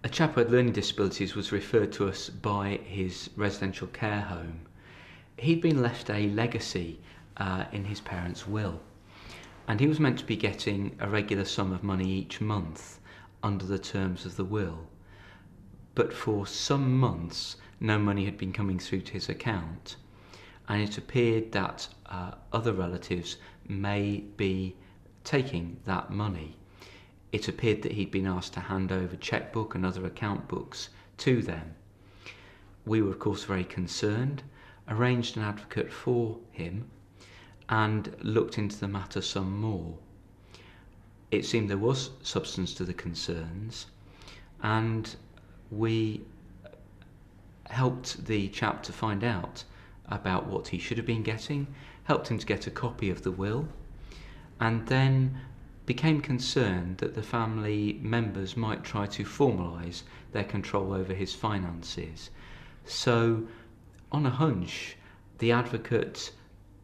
A chap who had learning disabilities was referred to us by his residential care home. He'd been left a legacy in his parents' will, and he was meant to be getting a regular sum of money each month under the terms of the will. But for some months, no money had been coming through to his account, and it appeared that other relatives may be taking that money. It appeared that he'd been asked to hand over chequebook and other account books to them. We were of course very concerned, arranged an advocate for him and looked into the matter some more. It seemed there was substance to the concerns, and we helped the chap to find out about what he should have been getting, helped him to get a copy of the will, and then became concerned that the family members might try to formalise their control over his finances. So, on a hunch, the advocate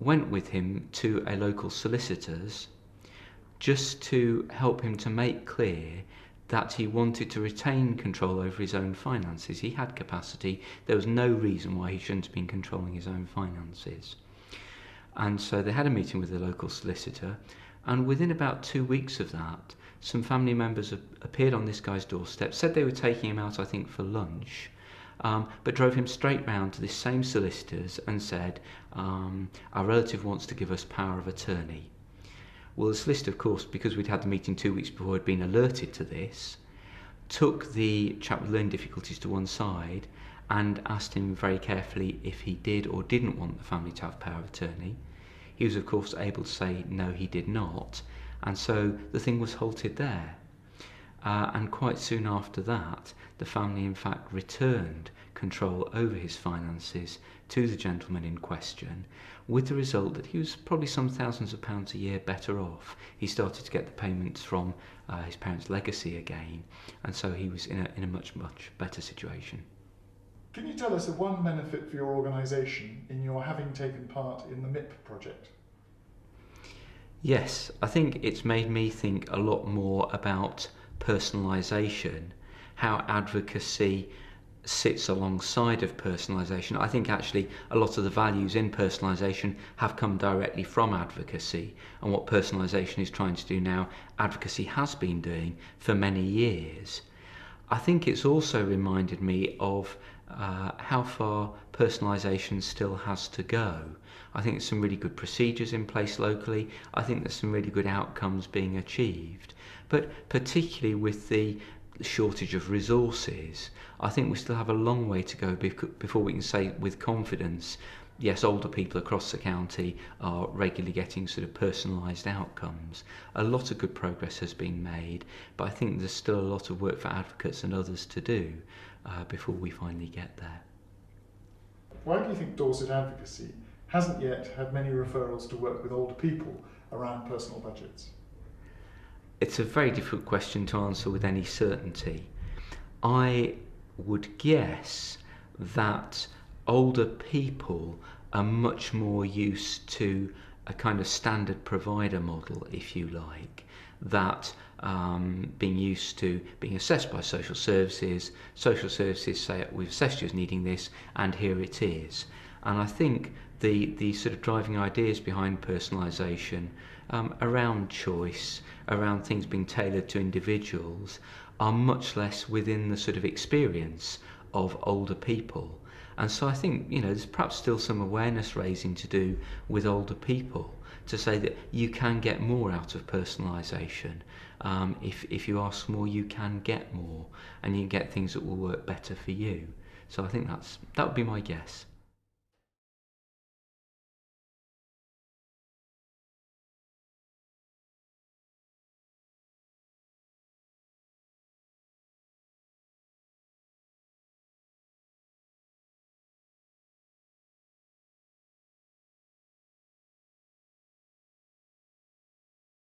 went with him to a local solicitor's just to help him to make clear that he wanted to retain control over his own finances. He had capacity. There was no reason why he shouldn't have been controlling his own finances. And so they had a meeting with the local solicitor, and within about 2 weeks of that, some family members appeared on this guy's doorstep, said they were taking him out, I think, for lunch, but drove him straight round to this same solicitor's and said, our relative wants to give us power of attorney. Well, the solicitor, of course, because we'd had the meeting 2 weeks before, had been alerted to this, took the chap with learning difficulties to one side and asked him very carefully if he did or didn't want the family to have power of attorney. He was of course able to say no, he did not, and so the thing was halted there. And quite soon after that, the family in fact returned control over his finances to the gentleman in question, with the result that he was probably some thousands of pounds a year better off. He started to get the payments from his parents' legacy again, and so he was in a much better situation. Can you tell us of one benefit for your organisation in your having taken part in the MIP project? Yes, I think it's made me think a lot more about personalisation, how advocacy sits alongside of personalisation. I think actually a lot of the values in personalisation have come directly from advocacy, and what personalisation is trying to do now, advocacy has been doing for many years. I think it's also reminded me of how far personalisation still has to go. I think there's some really good procedures in place locally. I think there's some really good outcomes being achieved. But particularly with the shortage of resources, I think we still have a long way to go before we can say with confidence, yes, older people across the county are regularly getting sort of personalised outcomes. A lot of good progress has been made, but I think there's still a lot of work for advocates and others to do before we finally get there. Why do you think Dorset Advocacy hasn't yet had many referrals to work with older people around personal budgets? It's a very difficult question to answer with any certainty. I would guess that older people are much more used to a kind of standard provider model, if you like, that being used to being assessed by social services say, we've assessed you as needing this and here it is. And I think the sort of driving ideas behind personalisation around choice, around things being tailored to individuals, are much less within the sort of experience of older people. And so I think, there's perhaps still some awareness raising to do with older people to say that you can get more out of personalisation. If you ask more, you can get more, and you can get things that will work better for you. So I think that would be my guess.